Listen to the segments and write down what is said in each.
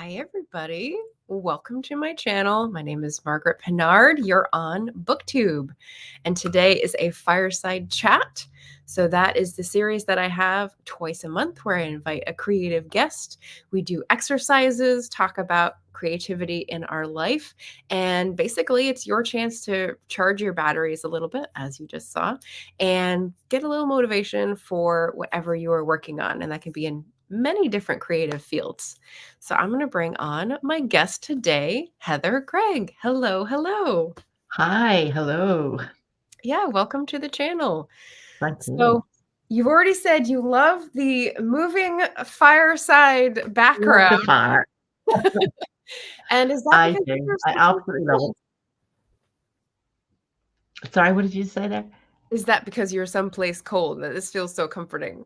Hi, everybody. Welcome to my channel. My name is Margaret Pinard. You're on Booktube. And today is a Fireside Chat. So that is the series that I have twice a month where I invite a creative guest. We do exercises, talk about creativity in our life. And basically, it's your chance to charge your batteries a little bit, as you just saw, and get a little motivation for whatever you are working on. And that can be in many different creative fields. So I'm going to bring on my guest today, Heather Gregg. Hello, hello. Hi, hello. Yeah, welcome to the channel. Thank you. So you've already said you love the moving fireside background. Love the fire. And is that I because do. you're I absolutely love it. Sorry, what did you say there? Is that because you're someplace cold that this feels so comforting?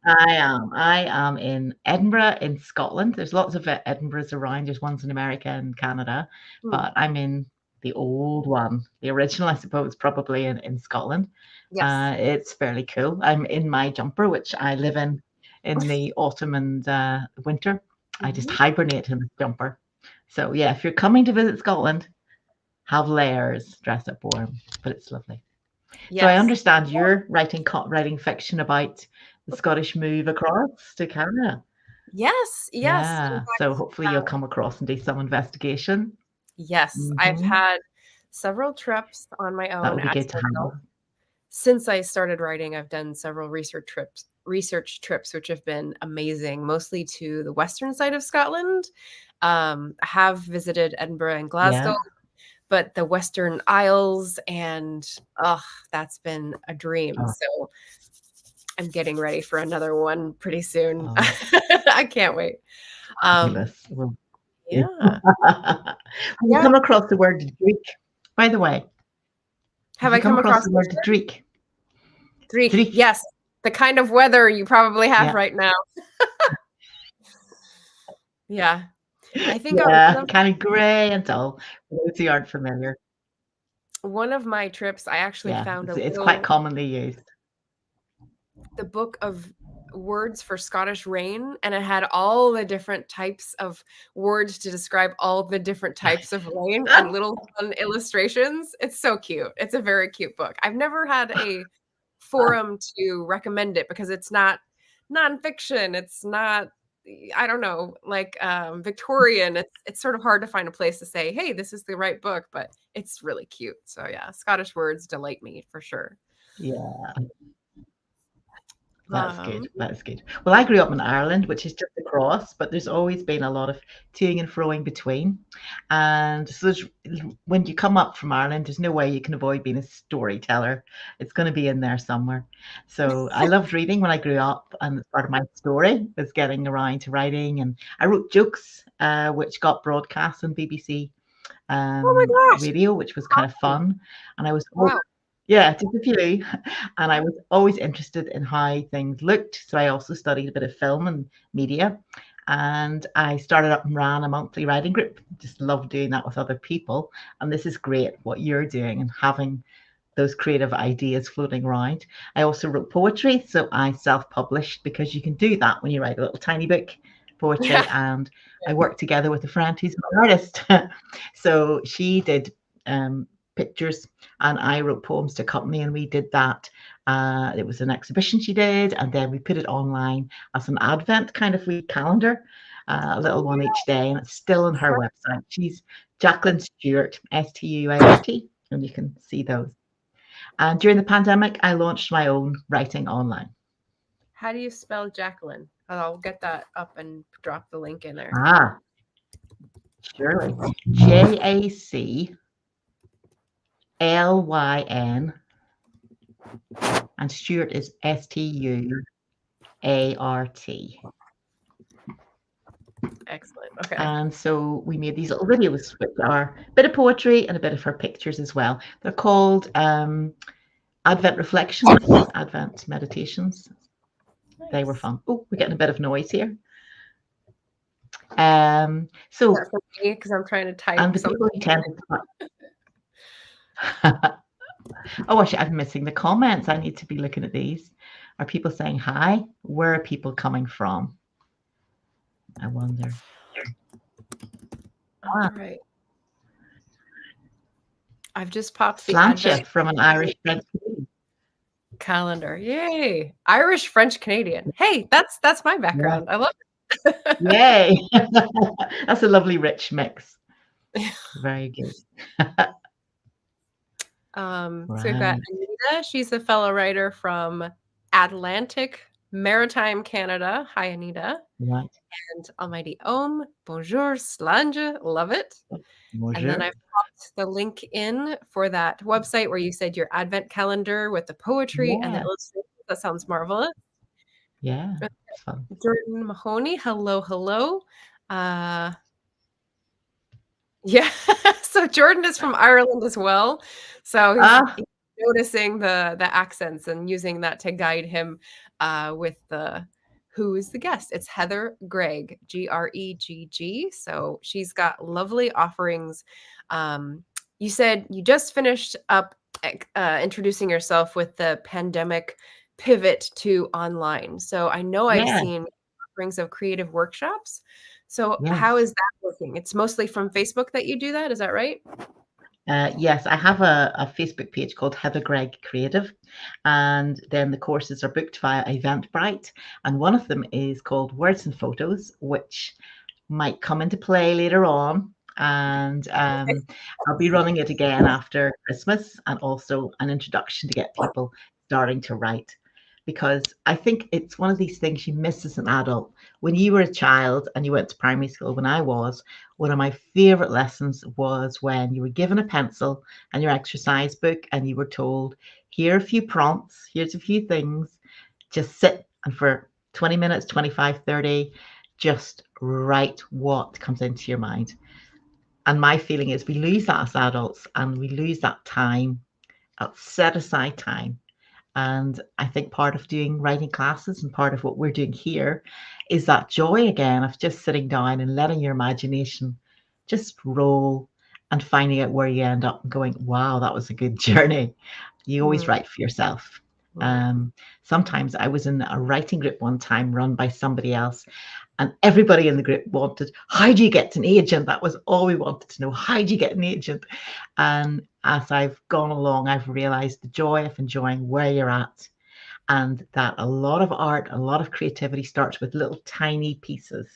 I am in Edinburgh in Scotland. There's lots of Edinburghs around. There's ones in America and Canada, but I'm in the old one, the original, I suppose, probably in Scotland. Yes. It's fairly cool. I'm in my jumper, which I live in the autumn and winter. I just hibernate in the jumper. So yeah, if you're coming to visit Scotland, have layers, dress up warm, but it's lovely. Yes. So I understand you're writing fiction about the Scottish move across to Canada. Yes. Yeah. So hopefully you'll come across and do some investigation. Yes. I've had several trips on my own. That would be good to have. Since I started writing, I've done several research trips, which have been amazing, mostly to the western side of Scotland. I have visited Edinburgh and Glasgow, but the Western Isles, and that's been a dream. So I'm getting ready for another one pretty soon. I can't wait. Yeah. You come across the word Greek, by the way. Have I come across the word Greek? Greek, yes. The kind of weather you probably have right now. Yeah. I think kind of gray and dull, for those who aren't familiar. One of my trips, I actually found it's quite commonly used. The book of words for Scottish rain, and it had all the different types of words to describe all the different types of rain and little fun illustrations. It's so cute. It's a very cute book. I've never had a forum to recommend it because it's not nonfiction. It's not, I don't know, like Victorian. It's sort of hard to find a place to say, hey, this is the right book, but it's really cute. So yeah, Scottish words delight me for sure. Yeah. That's good. That's good. Well, I grew up in Ireland, which is just across, but there's always been a lot of toing and froing between. And so when you come up from Ireland, there's no way you can avoid being a storyteller. It's going to be in there somewhere. So I loved reading when I grew up, and part of my story was getting around to writing. And I wrote jokes, which got broadcast on BBC radio, which was kind of fun. And I was just a few. And I was always interested in how things looked. So I also studied a bit of film and media. And I started up and ran a monthly writing group. Just love doing that with other people. And this is great, what you're doing and having those creative ideas floating around. I also wrote poetry. So I self-published because you can do that when you write a little tiny book, poetry. And I worked together with a friend who's an artist. So she did pictures and I wrote poems to accompany, and we did that. It was an exhibition she did, and then we put it online as an advent kind of week calendar, a little one each day, and it's still on her website. She's Jacqueline Stewart, Stuart, and you can see those. And during the pandemic, I launched my own writing online. How do you spell Jacqueline? I'll get that up and drop the link in there. Surely. JACLYN, and Stuart is STUART. Excellent. Okay. And so we made these little videos which are a bit of poetry and a bit of her pictures as well. They're called Advent Reflections, Advent Meditations. Nice. They were fun. Oh, we're getting a bit of noise here. So for me, because I'm trying to type. And the people who tend to oh, actually, I'm missing the comments. I need to be looking at these. Are people saying hi? Where are people coming from? I wonder. All right. I've just popped the Sláinte Advent from an Irish French Canadian. calendar. Yay. Irish, French, Canadian. Hey, that's my Yeah. background. I love it. Yay. That's a lovely rich mix. Very good. So we've got Right. Anita. She's a fellow writer from Atlantic Maritime, Canada. Hi, Anita. Right. And Almighty Om. Bonjour, Slange. Love it. And then Bonjour. I've popped the link in for that website where you said your advent calendar with the poetry and the Yeah. illustrations. That sounds marvelous. Yeah. It's fun. Jordan Mahoney. Hello, hello. Yeah. So Jordan is from Ireland as well. So he's noticing the accents and using that to guide him with the who is the guest. It's Heather Gregg, Gregg. So she's got lovely offerings. You said you just finished up introducing yourself with the pandemic pivot to online. So I know I've Yeah. seen offerings of creative workshops. So how Yes. is that working? It's mostly from Facebook that you do that, is that right? Yes, I have a Facebook page called Heather Gregg Creative, and then the courses are booked via Eventbrite, and one of them is called Words and Photos, which might come into play later on. And I'll be running it again after Christmas, and also an introduction to get people starting to write. Because I think it's one of these things you miss as an adult. When you were a child and you went to primary school, when I was, one of my favorite lessons was when you were given a pencil and your exercise book, and you were told, here are a few prompts, here's a few things, just sit and for 20 minutes, 25, 30, just write what comes into your mind. And my feeling is we lose that as adults, and we lose that time, that set aside time. And I think part of doing writing classes and part of what we're doing here is that joy again of just sitting down and letting your imagination just roll and finding out where you end up and going, wow, that was a good journey. You always write for yourself. Sometimes I was in a writing group one time run by somebody else, and everybody in the group wanted, how do you get an agent? That was all we wanted to know. How do you get an agent? And as I've gone along, I've realized the joy of enjoying where you're at, and that a lot of art, a lot of creativity starts with little tiny pieces.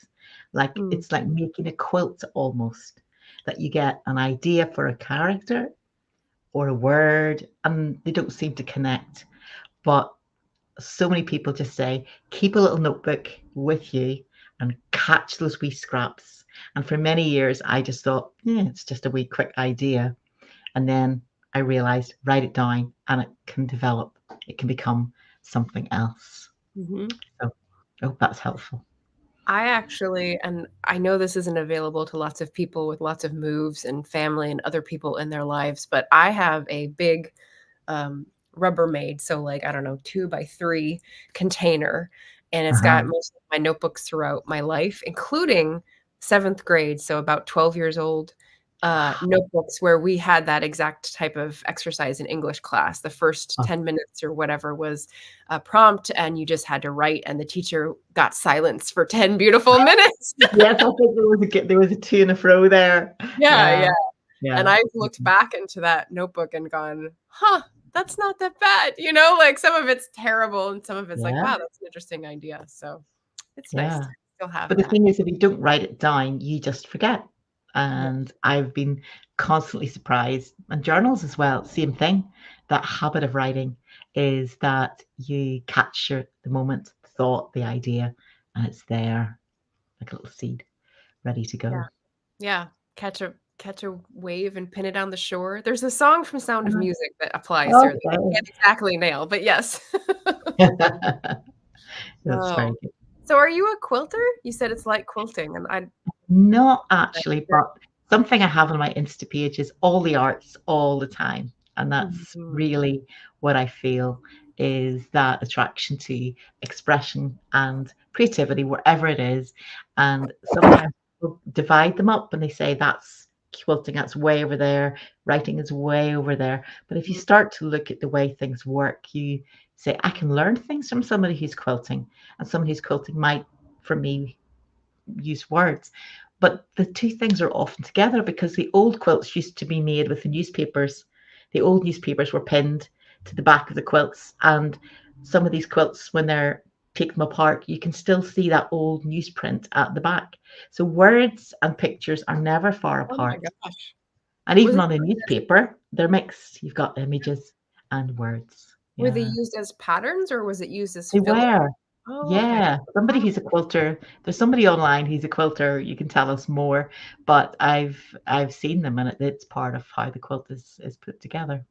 Like it's like making a quilt almost, that you get an idea for a character or a word, and they don't seem to connect. But so many people just say, keep a little notebook with you and catch those wee scraps. And for many years, I just thought, it's just a wee quick idea. And then I realized, write it down and it can develop. It can become something else. So I hope that's helpful. I actually, and I know this isn't available to lots of people with lots of moves and family and other people in their lives, but I have a big Rubbermaid, so like, I don't know, 2x3 container. And it's got most of my notebooks throughout my life, including 7th grade, so about 12 years old, notebooks where we had that exact type of exercise in English class. The first 10 minutes or whatever was a prompt, and you just had to write, and the teacher got silence for 10 beautiful minutes. Yes, I think there was a to and a fro there. Yeah. Yeah. And I've looked back into that notebook and gone, that's not that bad. Like some of it's terrible and some of it's like, wow, that's an interesting idea. So it's nice to still have But the that. thing is, if you don't write it down, you just forget. And I've been constantly surprised, and journals as well, same thing. That habit of writing is that you capture the moment, the thought, the idea, and it's there like a little seed ready to go. Yeah. Catch a wave and pin it on the shore. There's a song from Sound of Music that applies here that I can't exactly nail, but yes. That's very good. So are you a quilter? You said it's like quilting, and Not actually, but something I have on my Insta page is all the arts all the time. And that's really what I feel is that attraction to expression and creativity, wherever it is. And sometimes people divide them up and they say that's quilting, that's way over there, writing is way over there. But if you start to look at the way things work, you say, I can learn things from somebody who's quilting, and somebody who's quilting might, for me, use words. But the two things are often together because the old quilts used to be made with the newspapers. The old newspapers were pinned to the back of the quilts, and some of these quilts, when they're take them apart, you can still see that old newsprint at the back. So words and pictures are never far Oh my apart. gosh. And Was even it on a newspaper, they're mixed. You've got images and words. Were they Yeah. used as patterns or was it used as They filler? were. Oh, okay. Yeah. Somebody who's a quilter. There's somebody online who's a quilter. You can tell us more. But I've seen them, and it's part of how the quilt is put together.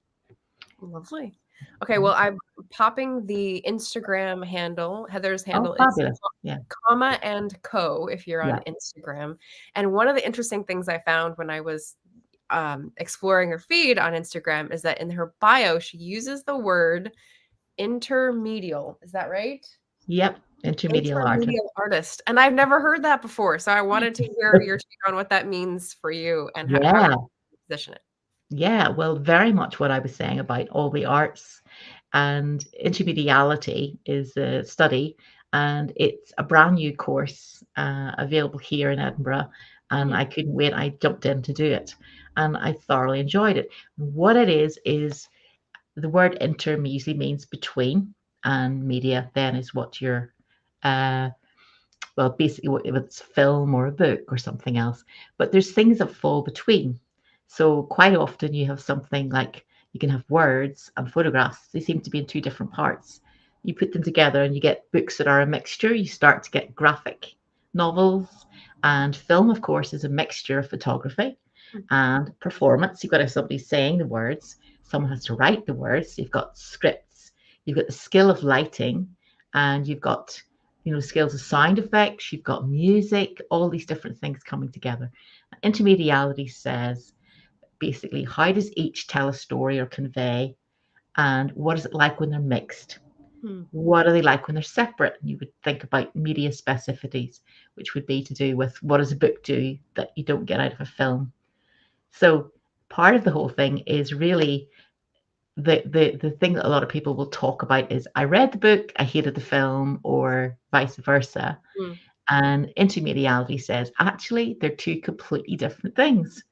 Lovely. Okay, well, I'm popping the Instagram handle. Heather's Oh, handle is fabulous. Yeah. comma and co if you're on Yeah. Instagram. And one of the interesting things I found when I was exploring her feed on Instagram is that in her bio, she uses the word intermedial. Is that right? Yep. Intermediate artist. Intermedial artist. And I've never heard that before. So I wanted to hear your take on what that means for you and how Yeah. you position it. Yeah. Well, very much what I was saying about all the arts. And intermediality is a study, and it's a brand new course available here in Edinburgh. And Hmm. I couldn't wait. I jumped in to do it, and I thoroughly enjoyed it. What it is the word inter usually means between, and media then is what you're uh, well, basically, if it's film or a book or something else. But there's things that fall between. So quite often you have something like you can have words and photographs. They seem to be in two different parts. You put them together and you get books that are a mixture. You start to get graphic novels, and film, of course, is a mixture of photography and performance. You've got to have somebody saying the words. Someone has to write the words. You've got scripts. You've got the skill of lighting, and you've got skills of sound effects, you've got music, all these different things coming together. Intermediality says basically how does each tell a story or convey, and what is it like when they're mixed? What are they like when they're separate? And you would think about media specificities, which would be to do with what does a book do that you don't get out of a film. So part of the whole thing is really the thing that a lot of people will talk about is I read the book, I hated the film, or vice versa. Hmm. And intermediality says actually they're two completely different things.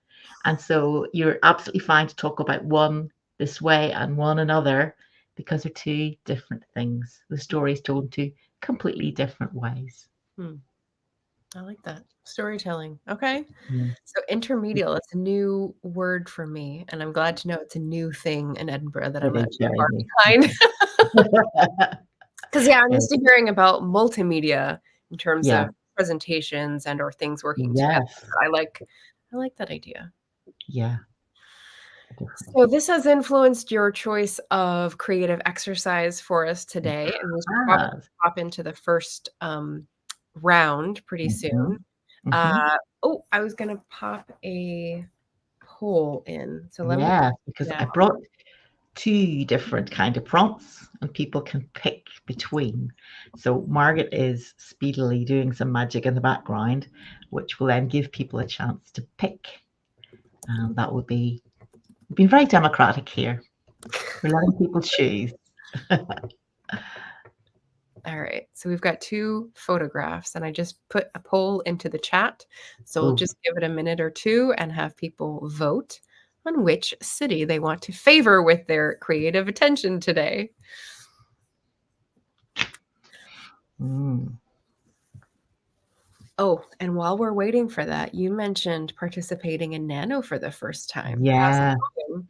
And so you're absolutely fine to talk about one this way and one another because they're two different things. The story is told in two completely different ways. Hmm. I like that. Storytelling. Okay. Yeah. So intermedial, it's a new word for me. And I'm glad to know it's a new thing in Edinburgh that I'm It not is too very far neat. behind. Because I'm used to hearing about multimedia in terms Yeah. of presentations and or things working together. Yes. I like that idea. Yeah. So this has influenced your choice of creative exercise for us today, and we should probably Ah. hop into the first round pretty Mm-hmm. soon. Mm-hmm. Oh, I was gonna pop a poll in. So let me Yeah, because yeah. I brought two different kind of prompts and people can pick between. So Margaret is speedily doing some magic in the background, which will then give people a chance to pick. And that would be, we've been very democratic here. We're letting people choose. All right. So we've got two photographs, and I just put a poll into the chat. So we'll Oh, just give it a minute or two and have people vote on which city they want to favor with their creative attention today. mm, Oh, and while we're waiting for that, you mentioned participating in Nano for the first time. How's yeah, it going?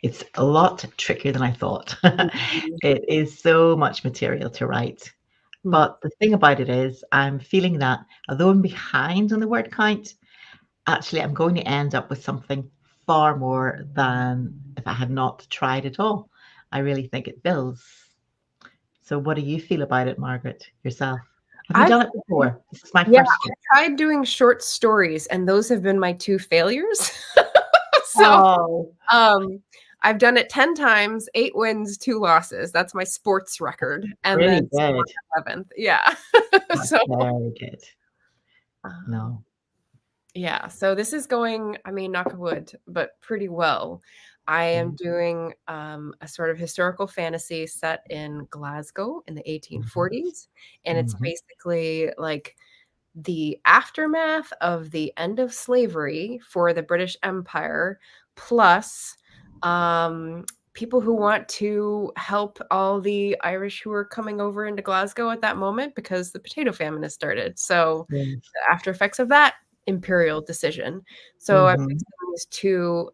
it's a lot trickier than I thought. Mhm. It is so much material to write. Hmm. But the thing about it is, I'm feeling that although I'm behind on the word count, actually, I'm going to end up with something far more than if I had not tried at all. I really think it builds. So, what do you feel about it, Margaret, yourself? Have you I've done it before? This is my Yeah, first year. I tried doing short stories, and those have been my two failures. So, Oh, um, I've done it 10 times, 8 wins, 2 losses. That's my sports record, and pretty then good. 11th. Yeah. That's So, very good. um, No. yeah, so this is going, I mean, knock on wood, but pretty well. I am Mm, doing, a sort of historical fantasy set in Glasgow in the mhm, 1840s, and it's mhm. basically like the aftermath of the end of slavery for the British Empire, plus um, people who want to help all the Irish who are coming over into Glasgow at that moment because the potato famine has started. So Yes. the after effects of that imperial decision. So I'm Mhm. mixing these two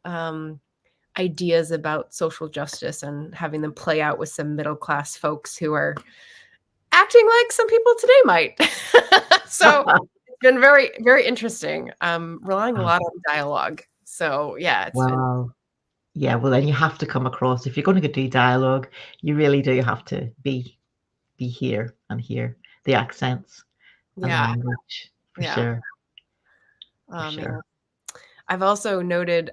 ideas about social justice and having them play out with some middle class folks who are acting like some people today might. So it's been very, very interesting. Relying a lot on dialogue. So yeah, it's been Wow. Yeah, well, then you have to come across if you're gonna go do dialogue, you really do have to be here and hear the accents and the yeah, language for yeah. sure, for Oh man. sure. I've also noted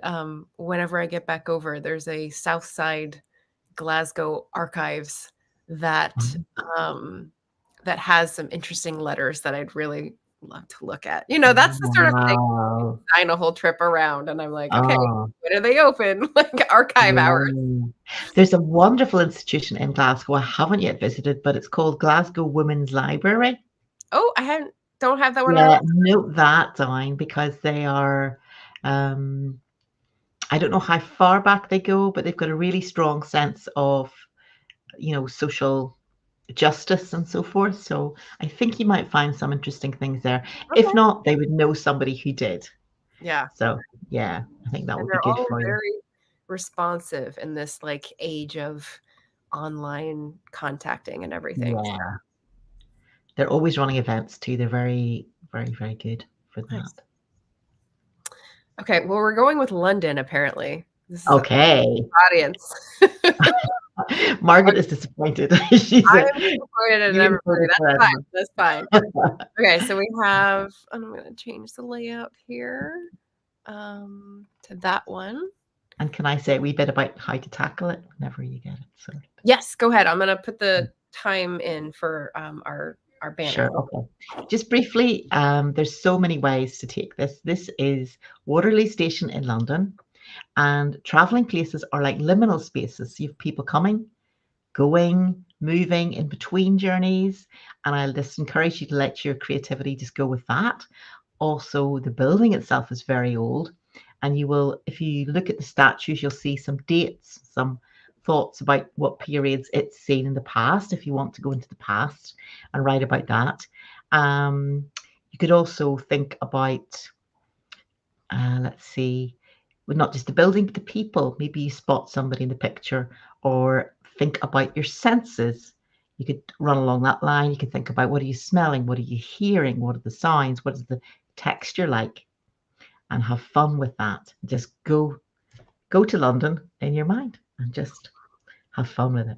whenever I get back over, there's a South Side Glasgow archives that um, that has some interesting letters that I'd really love to look at. That's the sort of thing Wow. sign a whole trip around, and I'm like, okay, Oh, when are they open? Like archive hours. yeah. There's a wonderful institution in Glasgow I haven't yet visited, but it's called Glasgow Women's Library. Oh, don't have that one on the Yeah, list. note that down because they are, um, I don't know how far back they go, but they've got a really strong sense of, social justice and so forth. So I think you might find some interesting things there. If Okay. not, they would know somebody who did. Yeah. So yeah, I think that And would be they're good all for you. very responsive in this like age of online contacting and everything. So Yeah. They're always running events too. They're very, very, very good for nice. that. Okay, well, we're going with London apparently. This is an Okay. audience. Margaret is disappointed. She's I like, am disappointed in "You would have everybody. voted for That's fine. Edinburgh." That's fine. Okay, so we have I'm gonna change the layout here to that one. And can I say a wee bit about how to tackle it whenever you get it sorted? Yes, go ahead. I'm gonna put the time in for our banner. Sure, okay. Just briefly, there's so many ways to take this. This is Waterloo Station in London, and traveling places are like liminal spaces. You have people coming, going, moving in between journeys, and I'll just encourage you to let your creativity just go with that. Also, the building itself is very old, and if you look at the statues, you'll see some dates, some thoughts about what periods it's seen in the past, if you want to go into the past and write about that. You could also think about, let's see, well, not just the building, but the people. Maybe you spot somebody in the picture, or think about your senses. You could run along that line. You could think about, what are you smelling? What are you hearing? What are the signs? What is the texture like? And have fun with that. Just go to London in your mind and just have fun with it.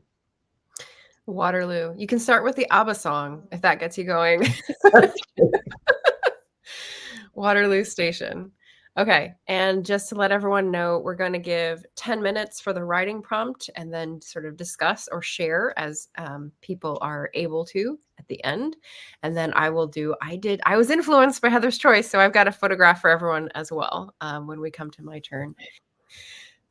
Waterloo. You can start with the ABBA song if that gets you going. Waterloo Station. Okay, and just to let everyone know, we're going to give 10 minutes for the writing prompt and then sort of discuss or share as people are able to at the end. And then I was influenced by Heather's choice, so I've got a photograph for everyone as well when we come to my turn.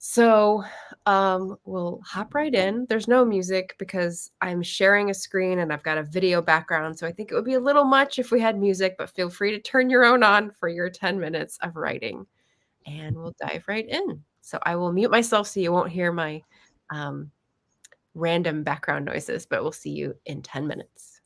So we'll hop right in. There's no music because I'm sharing a screen and I've got a video background. So I think it would be a little much if we had music, but feel free to turn your own on for your 10 minutes of writing and we'll dive right in. So I will mute myself so you won't hear my um, random background noises, but we'll see you in 10 minutes.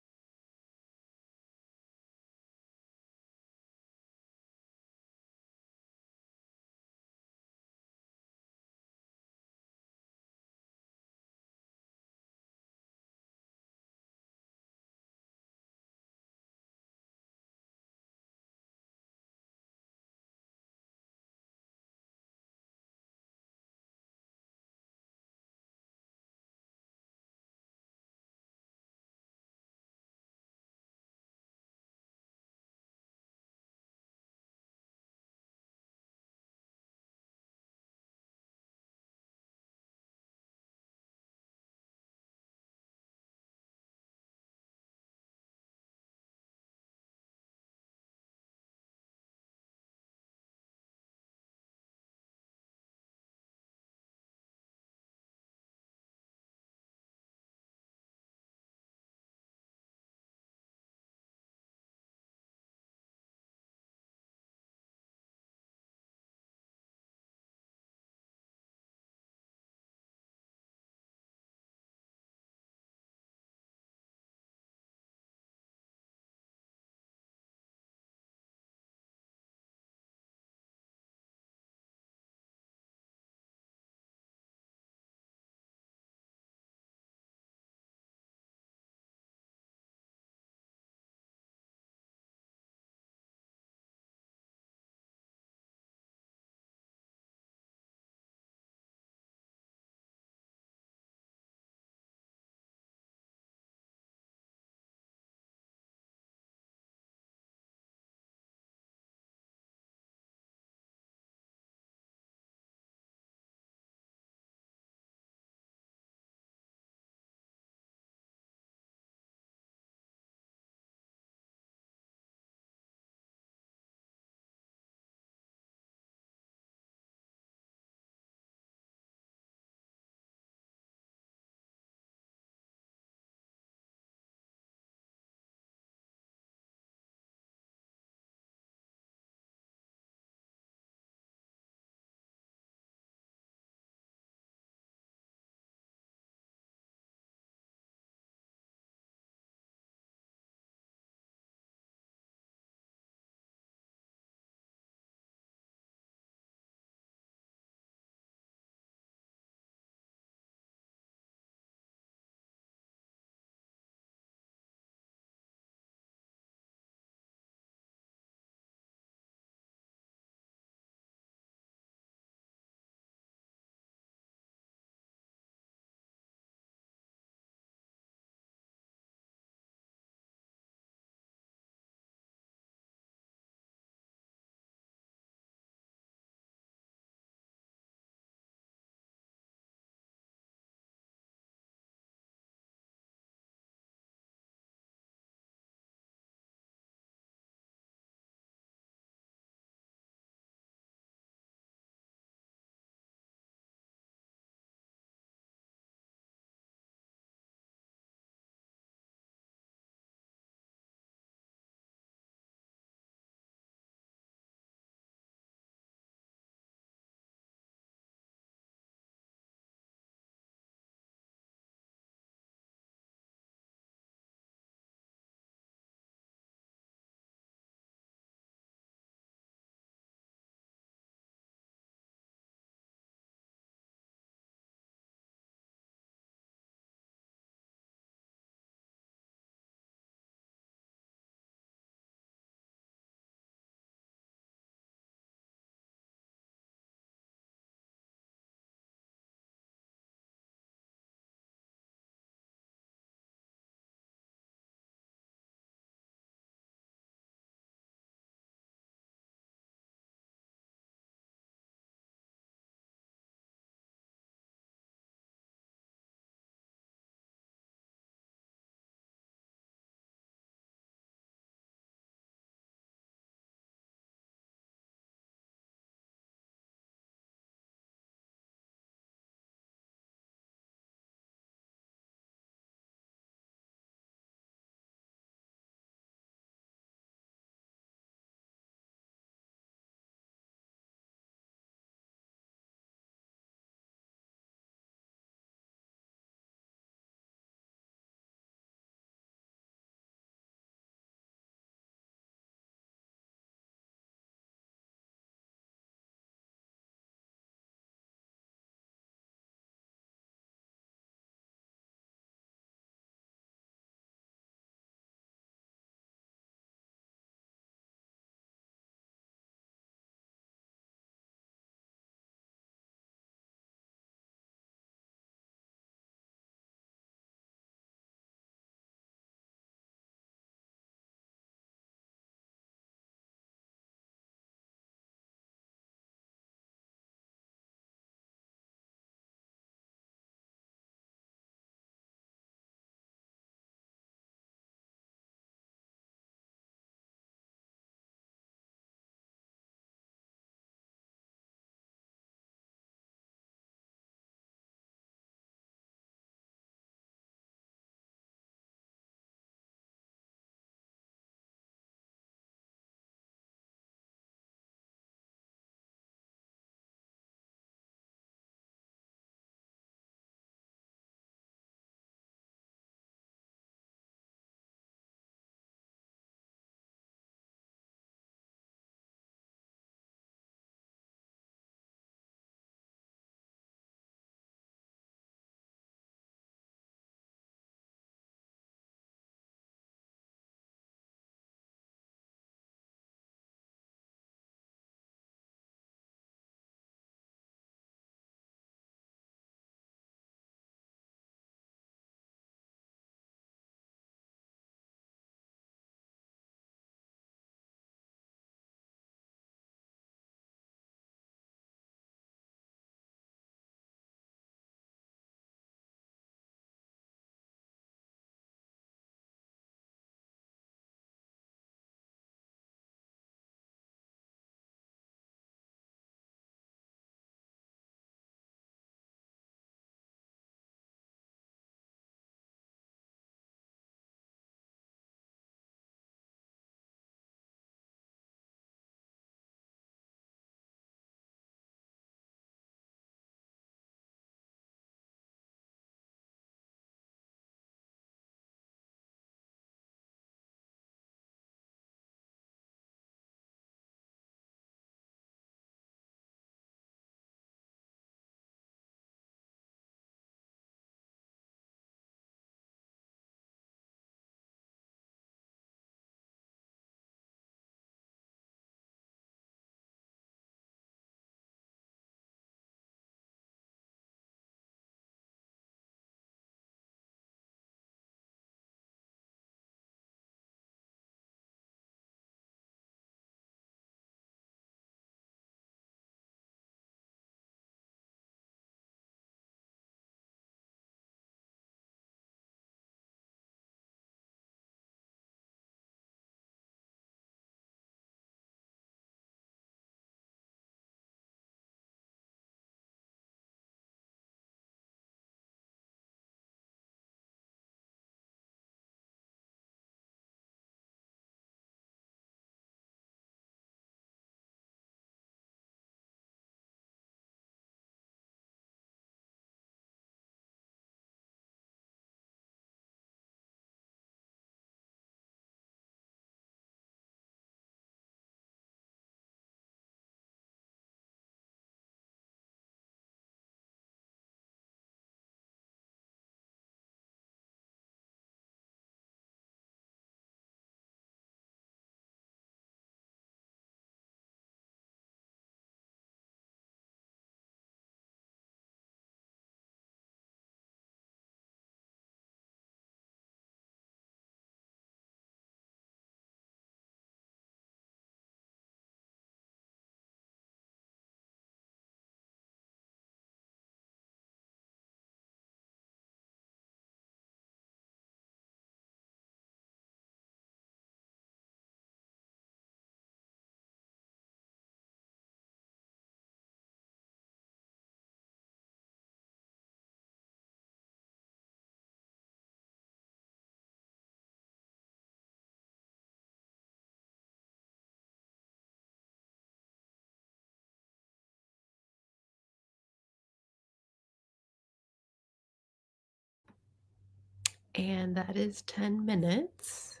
And that is 10 minutes.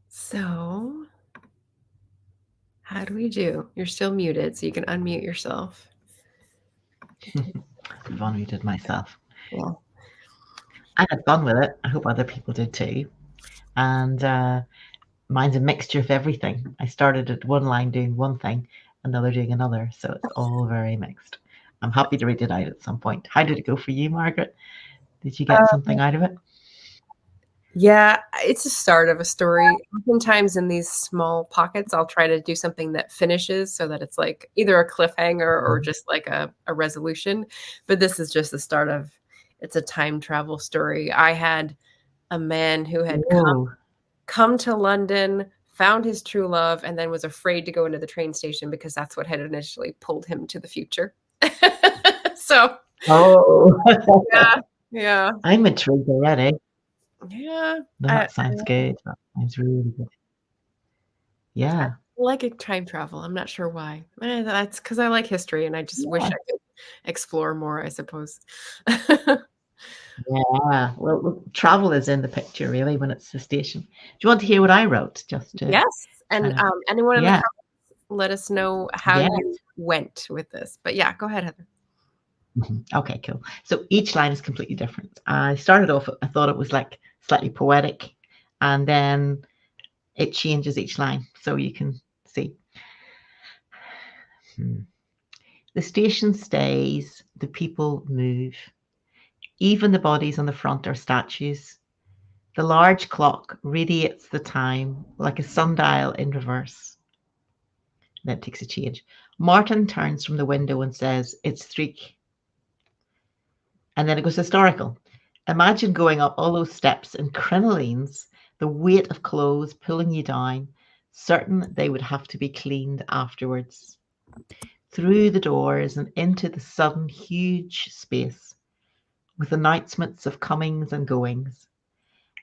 So how do we do? You're still muted, so you can unmute yourself. I've unmuted myself. Yeah. I had fun with it. I hope other people did too. And mine's a mixture of everything. I started at one line doing one thing, another doing another. So it's all very mixed. I'm happy to read it out at some point. How did it go for you, Margaret? Did you get something out of it? Yeah, it's a start of a story. Oftentimes in these small pockets, I'll try to do something that finishes so that it's like either a cliffhanger or just like a resolution. But this is just the start of, it's a time travel story. I had a man who had come to London, found his true love, and then was afraid to go into the train station because that's what had initially pulled him to the future. So, yeah. I'm intrigued already. Yeah. That sounds good. That sounds really good. Yeah. I like time travel. I'm not sure why. That's because I like history and I just wish I could explore more, I suppose. Yeah. Well, travel is in the picture really when it's the station. Do you want to hear what I wrote? Yes. And anyone in the comments, let us know how you went with this. But yeah, go ahead, Heather. Okay, cool. So each line is completely different. I started off, I thought it was like slightly poetic, and then it changes each line, so you can see. The station stays, the people move. Even the bodies on the front are statues. The large clock radiates the time like a sundial in reverse. Then it takes a change. Martin turns from the window and says, "It's 3." And then it goes historical. Imagine going up all those steps in crinolines, the weight of clothes pulling you down, certain they would have to be cleaned afterwards. Through the doors and into the sudden huge space, with announcements of comings and goings,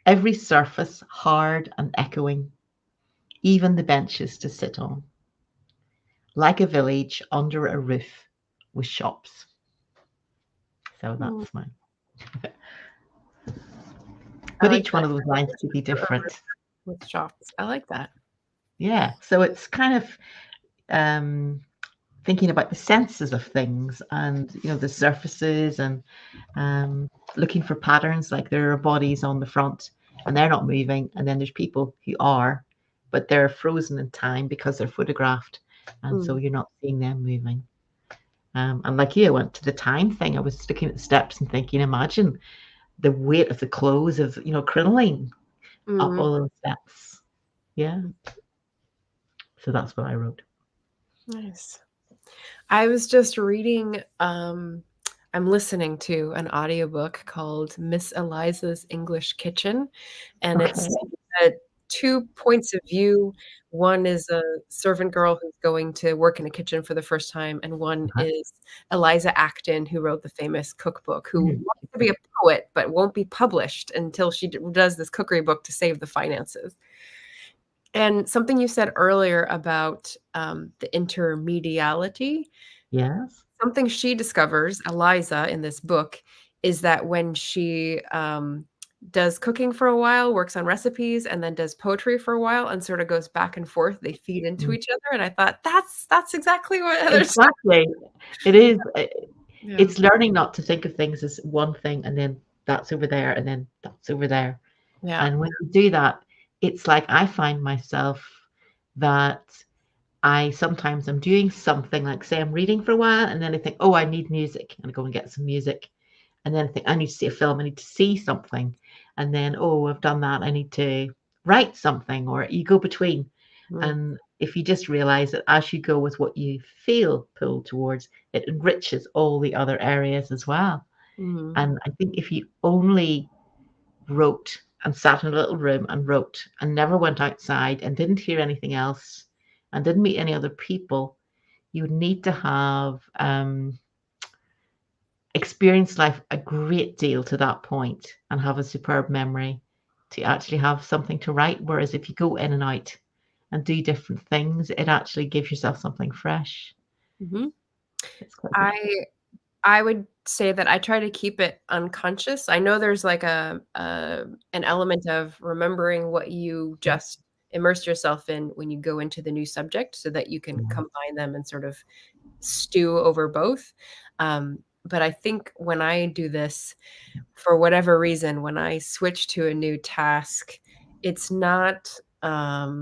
every surface hard and echoing, even the benches to sit on, like a village under a roof with shops. So that's mine. But each one of those lines could be different. With shops. I like that. Yeah. So it's kind of thinking about the senses of things and, the surfaces and looking for patterns. Like there are bodies on the front and they're not moving. And then there's people who are, but they're frozen in time because they're photographed. And so you're not seeing them moving. And like you, I went to the time thing. I was looking at the steps and thinking, imagine the weight of the clothes of, crinoline up all those steps. Yeah. So that's what I wrote. Nice. I was just reading, I'm listening to an audiobook called Miss Eliza's English Kitchen, and it's 2 points of view. One is a servant girl who's going to work in a kitchen for the first time, and one is Eliza Acton, who wrote the famous cookbook, who wants to be a poet but won't be published until she does this cookery book to save the finances. And something you said earlier about the intermediality. Yes. Something she discovers, Eliza, in this book, is that when she does cooking for a while, works on recipes, and then does poetry for a while, and sort of goes back and forth, they feed into each other. And I thought that's exactly what Heather's saying. It is. It's learning not to think of things as one thing and then that's over there and then that's over there. Yeah. And when you do that, it's like I find myself that I sometimes I'm doing something like, say, I'm reading for a while and then I think, oh, I need music. And I go and get some music. And then I think, I need to see a film. I need to see something. And then, oh, I've done that. I need to write something, or you go between. And if you just realize that as you go with what you feel pulled towards, it enriches all the other areas as well. And I think if you only wrote and sat in a little room and wrote and never went outside and didn't hear anything else and didn't meet any other people, you would need to have experienced life a great deal to that point and have a superb memory to actually have something to write. Whereas if you go in and out and do different things, it actually gives yourself something fresh. I I would say that I try to keep it unconscious. I know there's like an element of remembering what you just immersed yourself in when you go into the new subject so that you can Yeah. combine them and sort of stew over both. But I think when I do this, for whatever reason, when I switch to a new task, it's not, I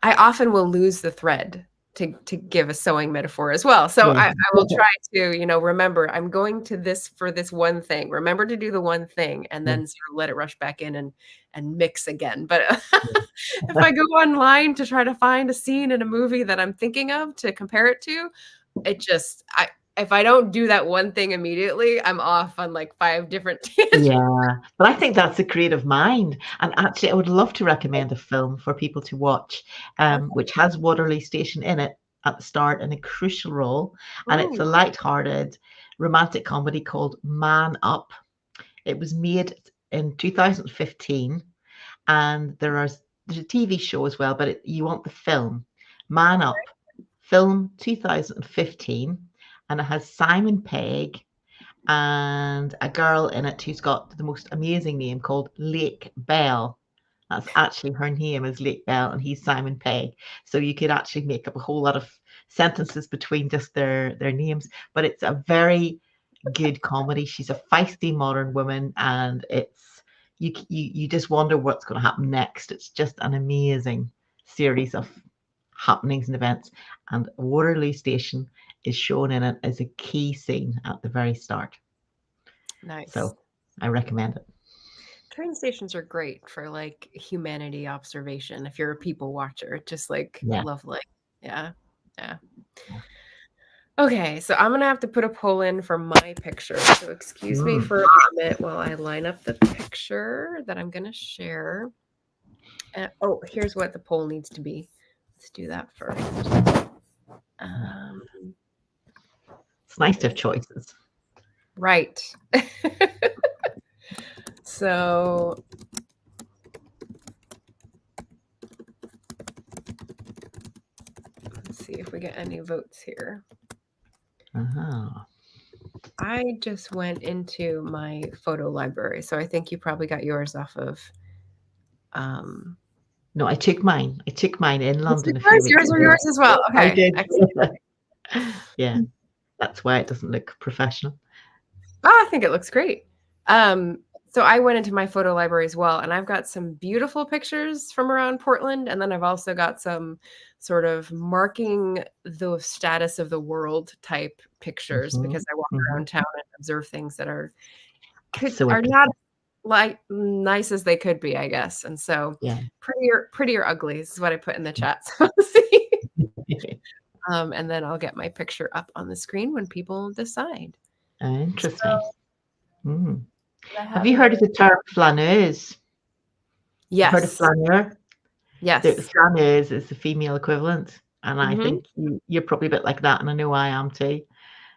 often will lose the thread to give a sewing metaphor as well. So Yeah. I will try to, remember I'm going to this for this one thing. Remember to do the one thing and Yeah. then sort of let it rush back in and mix again. But if I go online to try to find a scene in a movie that I'm thinking of to compare it to, it just if I don't do that one thing immediately, I'm off on like 5 different tangents. Yeah, but I think that's a creative mind. And actually, I would love to recommend a film for people to watch, which has Waterloo Station in it at the start in a crucial role. And it's a Ooh, light-hearted romantic comedy called Man Up. It was made in 2015, and there's a TV show as well, but you want the film Man Up, film 2015, and it has Simon Pegg and a girl in it who's got the most amazing name called Lake Bell. That's actually her name is Lake Bell, and he's Simon Pegg. So you could actually make up a whole lot of sentences between just their names. But it's a very good comedy. She's a feisty modern woman, and it's you just wonder what's going to happen next. It's just an amazing series of happenings and events. And Waterloo Station is shown in it as a key scene at the very start. nice. So I recommend it. Train stations are great for like humanity observation if you're a people watcher. Just like Yeah. lovely. Yeah. Yeah. Okay, so I'm gonna have to put a poll in for my picture. So excuse me for a minute while I line up the picture that I'm gonna share. Oh, here's what the poll needs to be. Let's do that first. It's nice to have choices. Right. So let's see if we get any votes here. I just went into my photo library, so I think you probably got yours off of. No, I took mine. I took mine in London. Yours are yours as well. Okay, I did. excellent. Yeah, that's why it doesn't look professional. I think it looks great. So I went into my photo library as well, and I've got some beautiful pictures from around Portland, and then I've also got some sort of marking the status of the world type pictures because I walk around town and observe things that are not like nice as they could be, I guess. And so yeah, pretty or ugly is what I put in the chat. And then I'll get my picture up on the screen when people decide. Interesting. Have you heard of the term flaneuse? Yes. Heard of flaneur? Yes. The flaneuse is the female equivalent. And I think you're probably a bit like that. And I know I am too.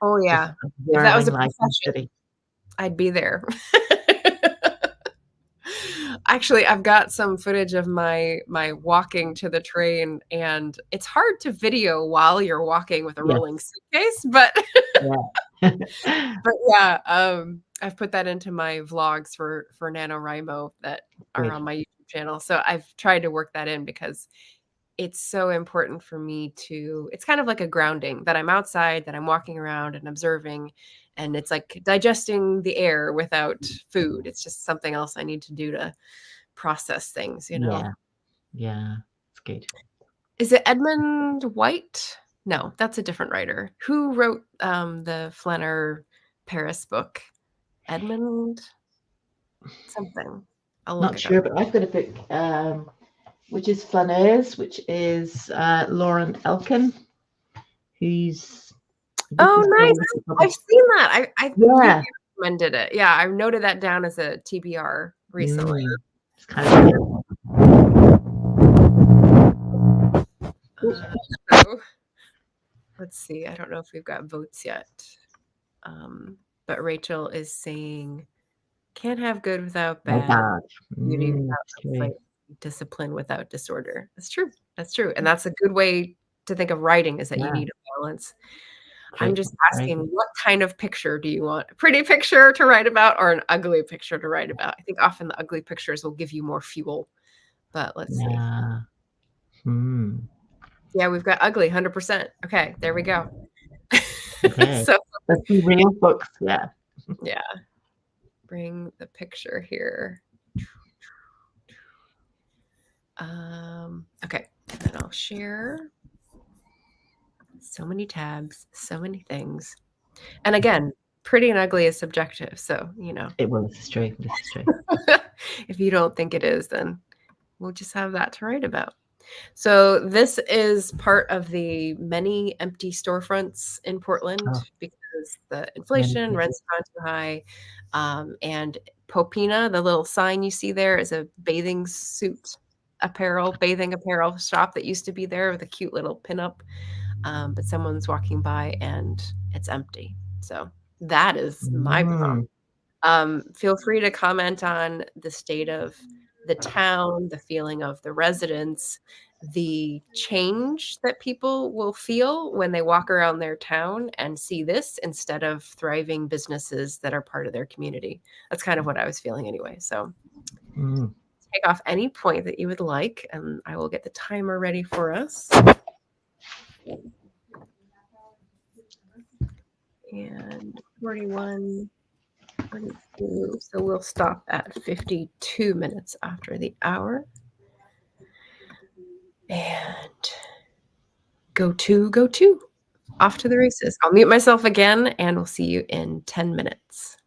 Oh, yeah. If that was a profession, I'd be there. Actually, I've got some footage of my walking to the train, and it's hard to video while you're walking with a rolling suitcase, but but yeah, I've put that into my vlogs for NaNoWriMo that are on my YouTube channel. So I've tried to work that in because it's so important for me it's kind of like a grounding that I'm outside, that I'm walking around and observing, and it's like digesting the air without food. It's just something else I need to do to process things, Yeah, it's good. Is it Edmund White? No, that's a different writer. Who wrote the Flaneur Paris book? Edmund something. I'll look Not sure, but I've got a book which is Flaneuse, which is Lauren Elkin, who's nice. I've seen that. I really recommended it. Yeah, I noted that down as a TBR recently. It's kind of let's see. I don't know if we've got votes yet. But Rachel is saying can't have good without bad. Beauty without discipline without disorder. That's true. That's true. And that's a good way to think of writing, is that you need a balance. I'm Great. just Very asking, good. what kind of picture do you want? A pretty picture to write about or an ugly picture to write about? I think often the ugly pictures will give you more fuel, but let's see. Yeah. Hmm. Yeah, we've got ugly, 100%. Okay, there we go. Okay. So, Let's be real books. Yeah. yeah, bring the picture here. Okay, and then I'll share. So many tabs, so many things. And again, pretty and ugly is subjective, so, It will. This is true. This is true. if you don't think it is, then we'll just have that to write about. So this is part of the many empty storefronts in Portland Oh, because the many inflation, places. rents have gone too high. And Popina, the little sign you see there, is a bathing apparel shop that used to be there with a cute little pinup. But someone's walking by and it's empty. So that is my problem. Mm. Feel free to comment on the state of the town, the feeling of the residents, the change that people will feel when they walk around their town and see this instead of thriving businesses that are part of their community. That's kind of what I was feeling anyway. So Mm. take off any point that you would like, and I will get the timer ready for us. And 41. 42. So we'll stop at 52 minutes after the hour. And go to. Off to the races. I'll mute myself again and we'll see you in 10 minutes.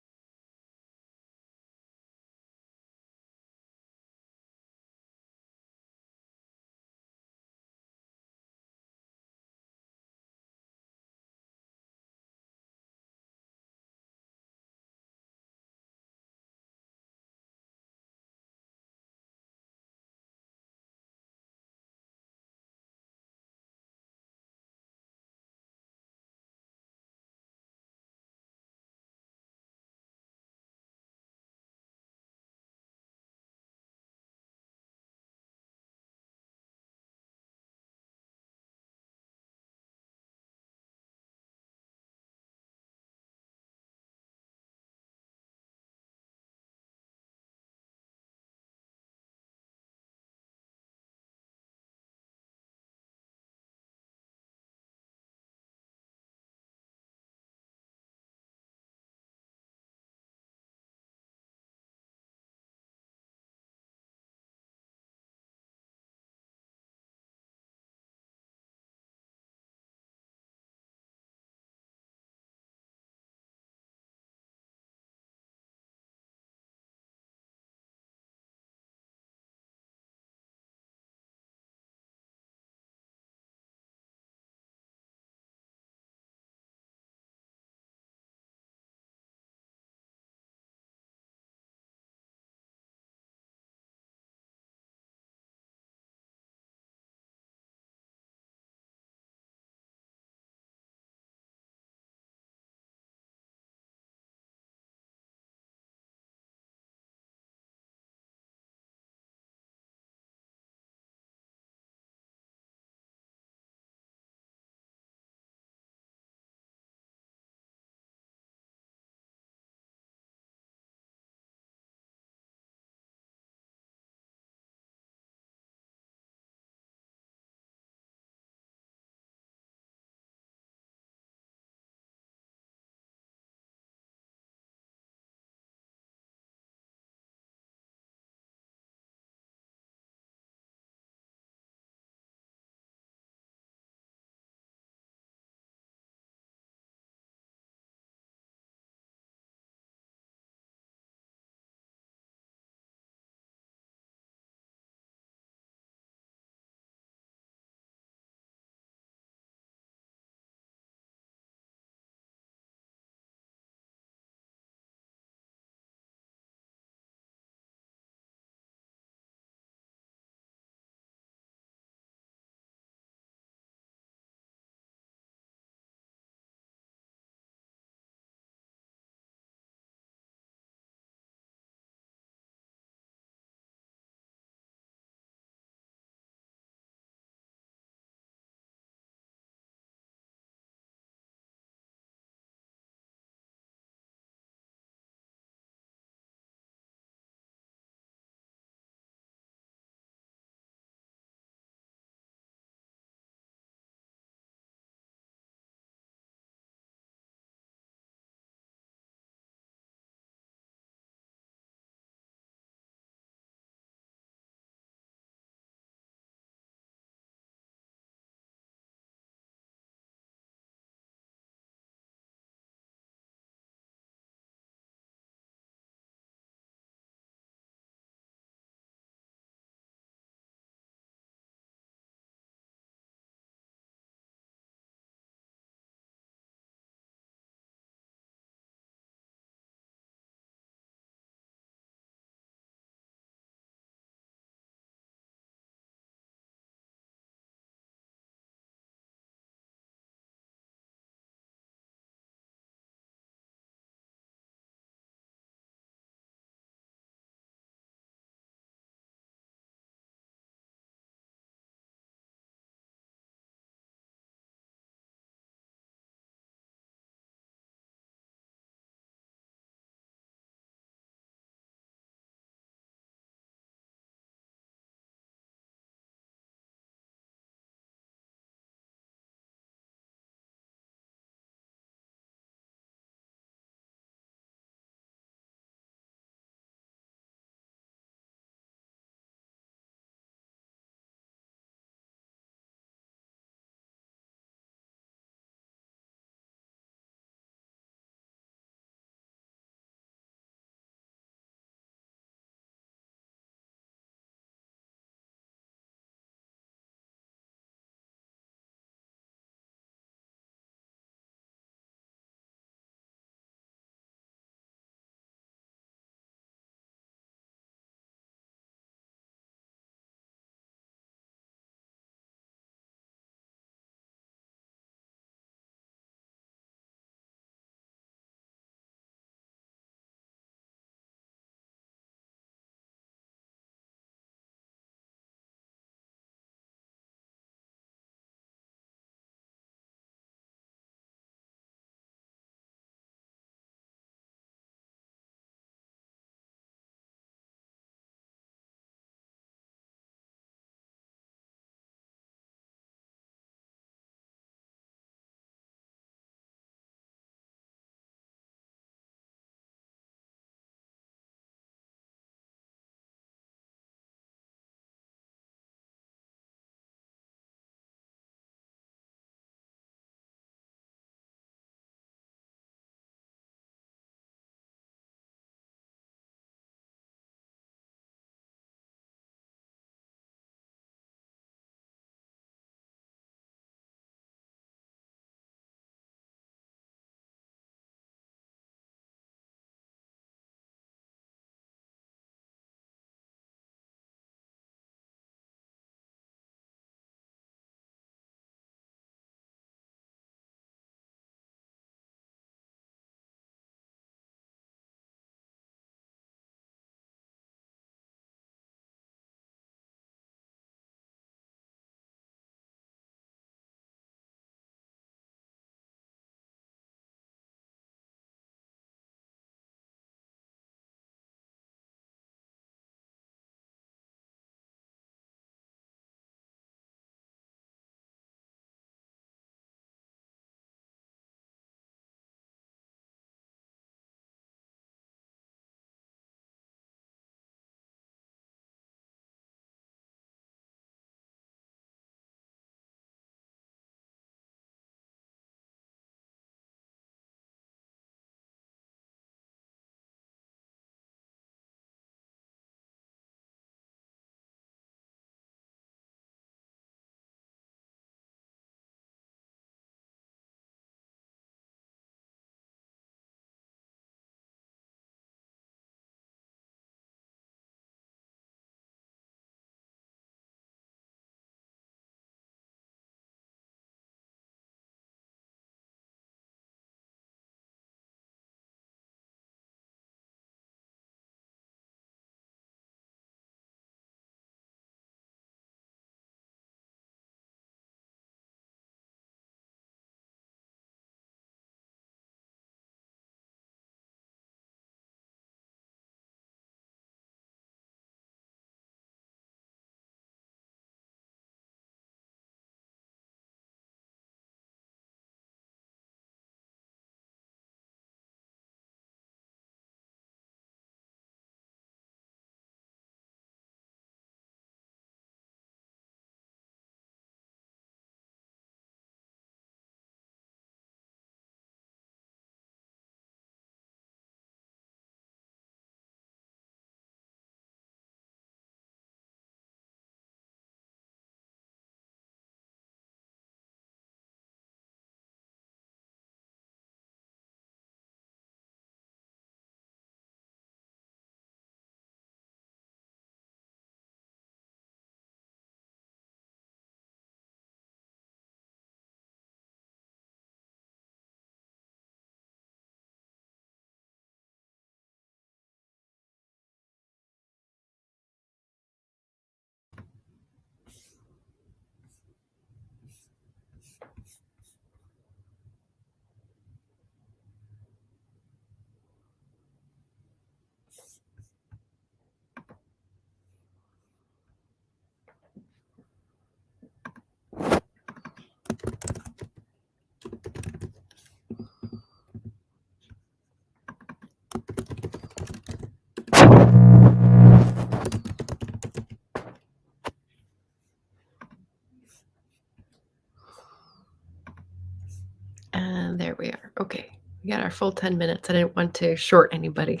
There we are. Okay. We got our full 10 minutes. I didn't want to short anybody.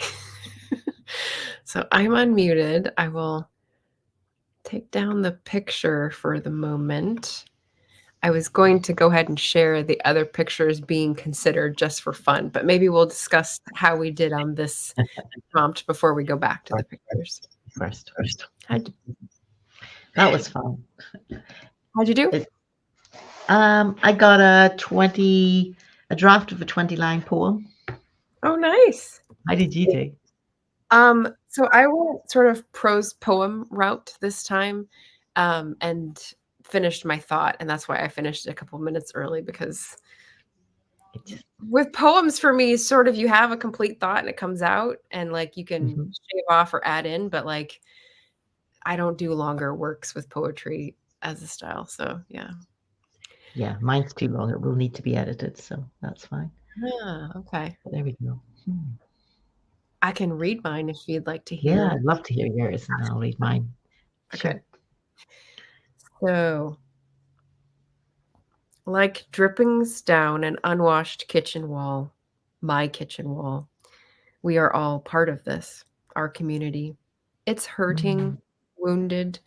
So I'm unmuted. I will take down the picture for the moment. I was going to go ahead and share the other pictures being considered just for fun, but maybe we'll discuss how we did on this prompt before we go back to the pictures. First. That was fun. How'd you do? I got a draft of a 20-line poem. Oh, nice. How did you do? So I went sort of prose poem route this time, and finished my thought, and that's why I finished a couple minutes early, because with poems for me, sort of you have a complete thought and it comes out, and like you can shave off or add in, but like I don't do longer works with poetry as a style. So yeah, mine's too long. It will need to be edited, so that's fine. Okay, there we go. I can read mine if you'd like to hear. Yeah, I'd love to hear yours, and I'll read mine. Okay. Sure. So, like drippings down an unwashed kitchen wall, my kitchen wall, we are all part of this, our community. It's hurting, wounded,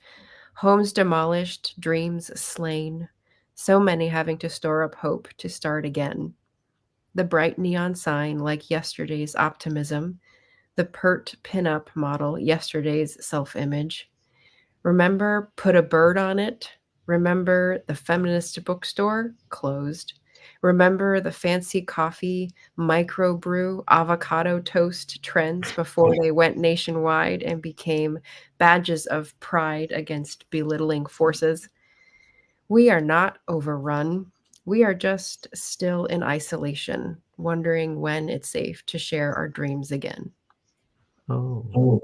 homes demolished, dreams slain, so many having to store up hope to start again. The bright neon sign, like yesterday's optimism, the pert pinup model, yesterday's self-image. Remember, put a bird on it. Remember the feminist bookstore, closed. Remember the fancy coffee, microbrew, avocado toast trends before they went nationwide and became badges of pride against belittling forces. We are not overrun. We are just still in isolation, wondering when it's safe to share our dreams again. Oh.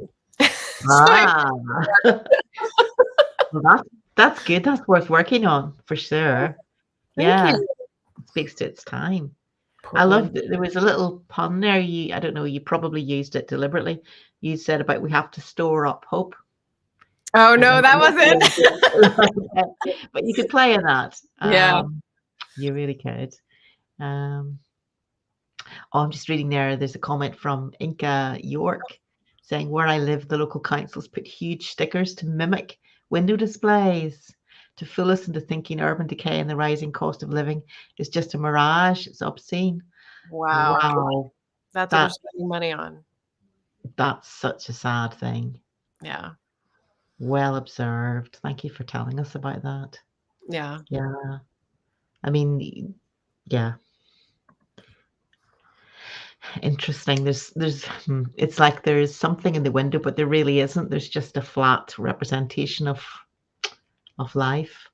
Well, that's good. That's worth working on for sure. Thank you. It speaks to its time. I love that there was a little pun there. I don't know, you probably used it deliberately. You said about we have to store up hope. Oh no, that wasn't. But you could play on that. Yeah. You really could. I'm just reading there. There's a comment from Inca York saying, where I live, the local councils put huge stickers to mimic window displays. To fool us into thinking urban decay and the rising cost of living is just a mirage. It's obscene. Wow. That's what they're spending money on. That's such a sad thing. Yeah. Well observed. Thank you for telling us about that. Yeah. Yeah. I mean, yeah. Interesting. There's it's like there's something in the window, but there really isn't. There's just a flat representation of life.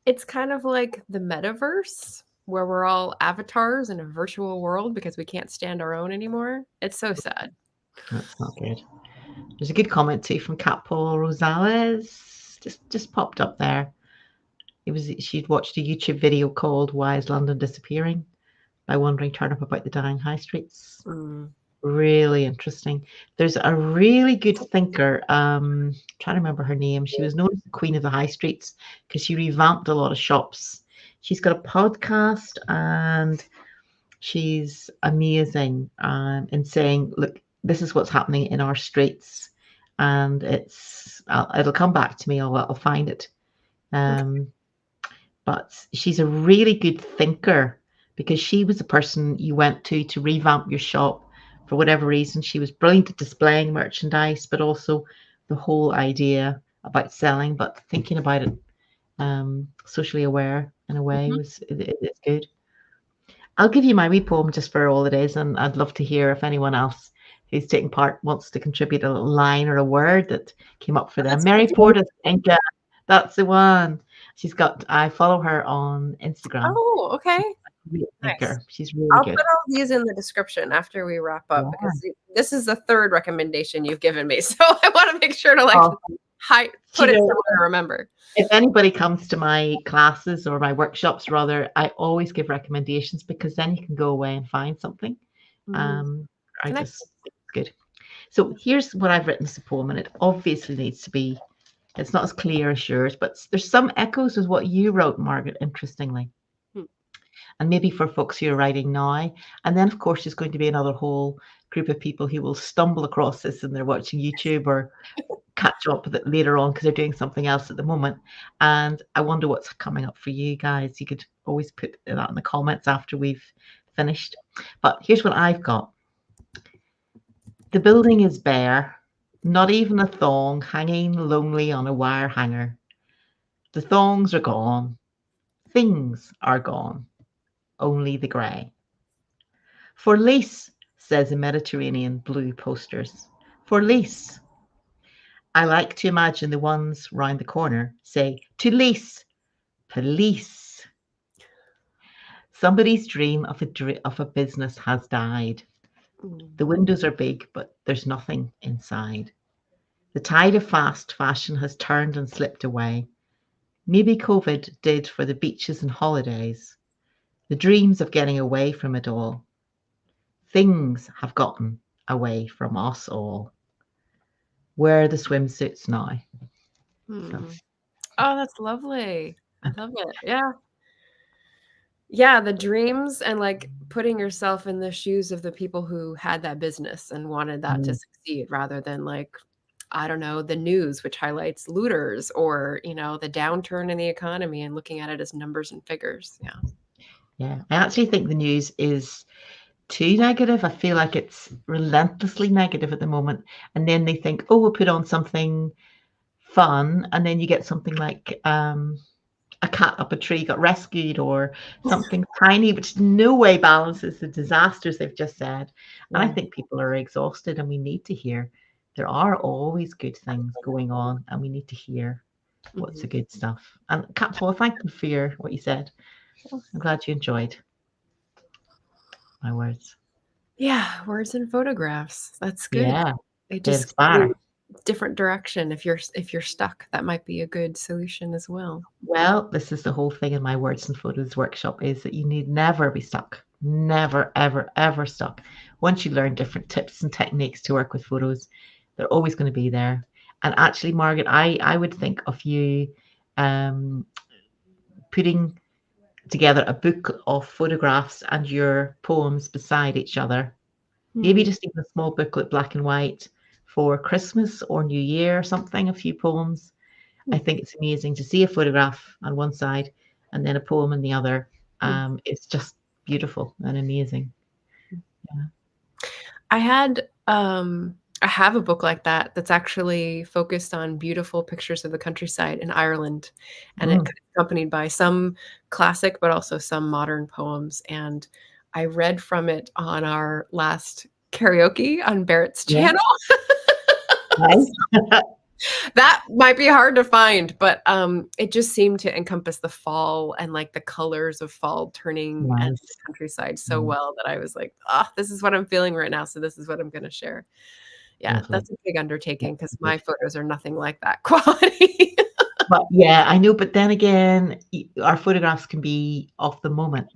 It's kind of like the metaverse, where we're all avatars in a virtual world because we can't stand our own anymore. It's so sad. That's not good. There's a good comment too from Cat Paul Rosales. Just popped up there. She'd watched a YouTube video called "Why is London Disappearing?" by Wandering Turnip about the dying high streets. Really interesting. There's a really good thinker, trying to remember her name. She was known as the Queen of the High Streets because she revamped a lot of shops. She's got a podcast and she's amazing in saying, look, this is what's happening in our streets. And it'll come back to me. I'll find it. But she's a really good thinker because she was the person you went to revamp your shop for whatever reason. She was brilliant at displaying merchandise, but also the whole idea about selling, but thinking about it socially aware in a way it's good. I'll give you my wee poem just for all it is, and I'd love to hear if anyone else who's taking part wants to contribute a little line or a word that came up for them. Mary Portis, Inca, that's the one. I follow her on Instagram. Oh, okay. Nice. She's really good. I'll put all these in the description after we wrap up because this is the third recommendation you've given me. So I want to make sure to put it somewhere to remember. If anybody comes to my classes or my workshops, rather, I always give recommendations because then you can go away and find something. It's good. So here's what I've written as a poem, and it obviously needs to be, it's not as clear as yours, but there's some echoes with what you wrote, Margaret, interestingly. and maybe for folks who are writing now. And then, of course, there's going to be another whole group of people who will stumble across this and they're watching YouTube or catch up with it later on because they're doing something else at the moment. And I wonder what's coming up for you guys. You could always put that in the comments after we've finished. But here's what I've got. The building is bare, not even a thong hanging lonely on a wire hanger. The thongs are gone. Things are gone. Only the grey. For lease, says the Mediterranean blue posters. For lease. I like to imagine the ones round the corner say, to lease, police. Somebody's dream of a business has died. The windows are big, but there's nothing inside. The tide of fast fashion has turned and slipped away. Maybe COVID did for the beaches and holidays. The dreams of getting away from it all. Things have gotten away from us all. Where are the swimsuits now? So. Oh, that's lovely. I love it. Yeah. Yeah, the dreams and like putting yourself in the shoes of the people who had that business and wanted that to succeed rather than like, I don't know, the news, which highlights looters or, you know, the downturn in the economy and looking at it as numbers and figures. Yeah. Yeah. I actually think the news is too negative. I feel like it's relentlessly negative at the moment. And then they think, oh, we'll put on something fun. And then you get something like a cat up a tree got rescued or something tiny, which no way balances the disasters they've just said. And I think people are exhausted and we need to hear there are always good things going on and we need to hear what's the good stuff. And Cat Paul, thank you for what you said. I'm glad you enjoyed my words. Yeah, words and photographs. That's good. Yeah, They just inspire. Different direction. If you're stuck, that might be a good solution as well. Well, this is the whole thing in my words and photos workshop is that you need never be stuck. Never, ever, ever stuck. Once you learn different tips and techniques to work with photos, they're always going to be there. And actually, Margaret, I would think of you putting together a book of photographs and your poems beside each other. Maybe just even a small booklet, black and white, for Christmas or New Year or something, a few poems. I think it's amazing to see a photograph on one side and then a poem on the other. It's just beautiful and amazing. Yeah. I have a book like that that's actually focused on beautiful pictures of the countryside in Ireland, and it's accompanied by some classic but also some modern poems. And I read from it on our last karaoke on Barrett's channel. Nice. That might be hard to find, but it just seemed to encompass the fall and like the colors of fall turning and the countryside so well that I was like, this is what I'm feeling right now. So this is what I'm going to share. Yeah, that's a big undertaking because my photos are nothing like that quality. But yeah, I know. But then again, our photographs can be off the moment,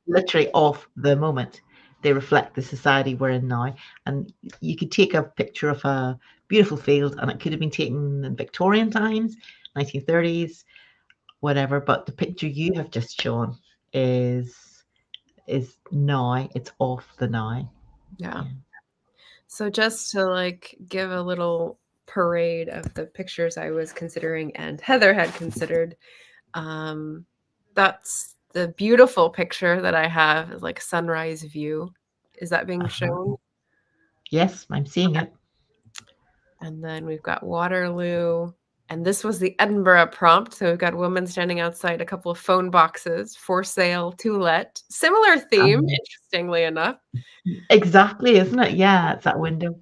literally off the moment. They reflect the society we're in now. And you could take a picture of a beautiful field and it could have been taken in Victorian times, 1930s, whatever. But the picture you have just shown is now. It's off the now. Yeah. So just to like give a little parade of the pictures I was considering and Heather had considered, that's the beautiful picture that I have is like sunrise view. Is that being shown? Yes, I'm seeing it. And then we've got Waterloo. And this was the Edinburgh prompt. So we've got a woman standing outside a couple of phone boxes, for sale, to let. Similar theme, interestingly enough. Exactly, isn't it? Yeah, it's that window.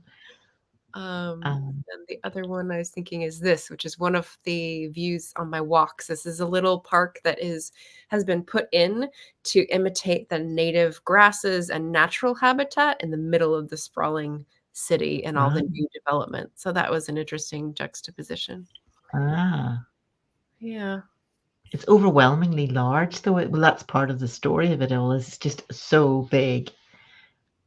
And the other one I was thinking is this, which is one of the views on my walks. This is a little park that has been put in to imitate the native grasses and natural habitat in the middle of the sprawling city and all the new development. So that was an interesting juxtaposition. Yeah. It's overwhelmingly large, though. Well, that's part of the story of it all. It's just so big.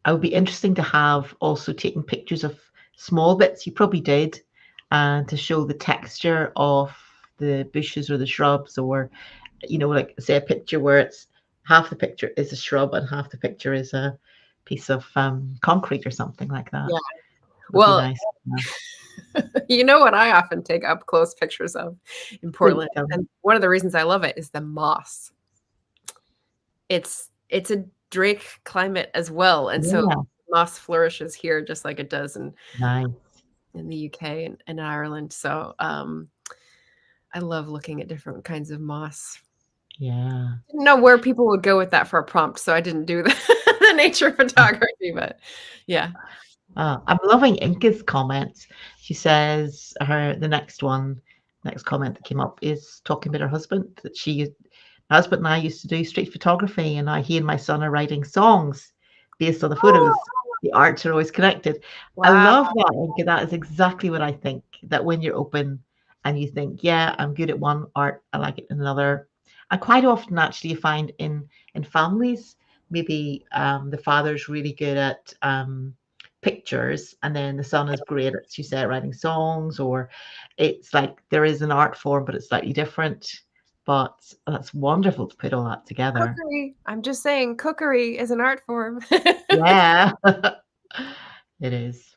I would be interesting to have also taken pictures of small bits. You probably did, and to show the texture of the bushes or the shrubs, or like say a picture where it's half the picture is a shrub and half the picture is a piece of concrete or something like that. Yeah. Would be Well, nice. you know what I often take up close pictures of in Please Portland, tell me. and one of the reasons I love it is the moss. It's a Drake climate as well, and so Yeah, moss flourishes here just like it does nice. in the UK and Ireland. So, I love looking at different kinds of moss. Yeah. Didn't know where people would go with that for a prompt, so I didn't do the nature photography, but yeah. I'm loving Inka's comments. She says the next comment that came up is talking about her husband, that my husband and I used to do street photography, and now he and my son are writing songs based on the Oh, photos. The arts are always connected. I wow. love that, Inka. That is exactly what I think. That when you're open and you think, yeah, I'm good at one art, I like it in another. And quite often, actually, you find in families, maybe the father's really good at pictures, and then the son is great at, you say, writing songs, or it's like there is an art form, but it's slightly different. But that's wonderful to put all that together. Cookery. I'm just saying cookery is an art form. Yeah, it is.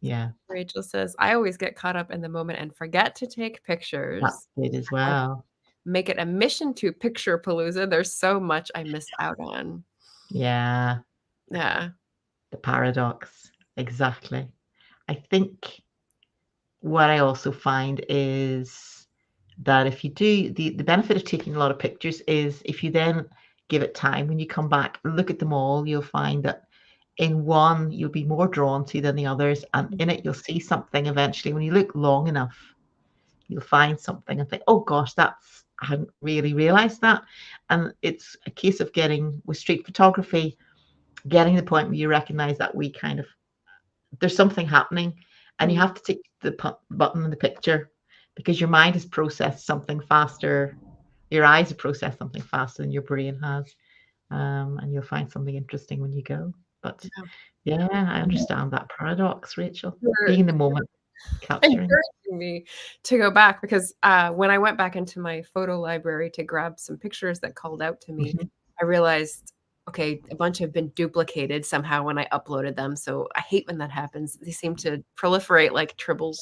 Yeah, Rachel says, "I always get caught up in the moment and forget to take that's pictures. good as I well. make it a mission to picture palooza. There's so much I miss out on." Yeah, Yeah. the paradox. Exactly. I think what I also find is that if you do the benefit of taking a lot of pictures is if you then give it time when you come back, look at them all, you'll find that in one you'll be more drawn to than the others, and in it you'll see something eventually. When you look long enough, you'll find something and think, oh gosh, that's I hadn't really realized that. And it's a case of getting with street photography, getting the point where you recognize that we kind of there's something happening, and you Mm, have to take the button in the picture because your mind has processed something faster, your eyes have processed something faster than your brain has, and you'll find something interesting when you go. But yeah. yeah, I understand that paradox, Rachel. You're Being in the moment, capturing. encouraging me to go back because, when I went back into my photo library to grab some pictures that called out to me, Mhm. I realized, okay, a bunch have been duplicated somehow when I uploaded them, so I hate when that happens. They seem to proliferate like tribbles.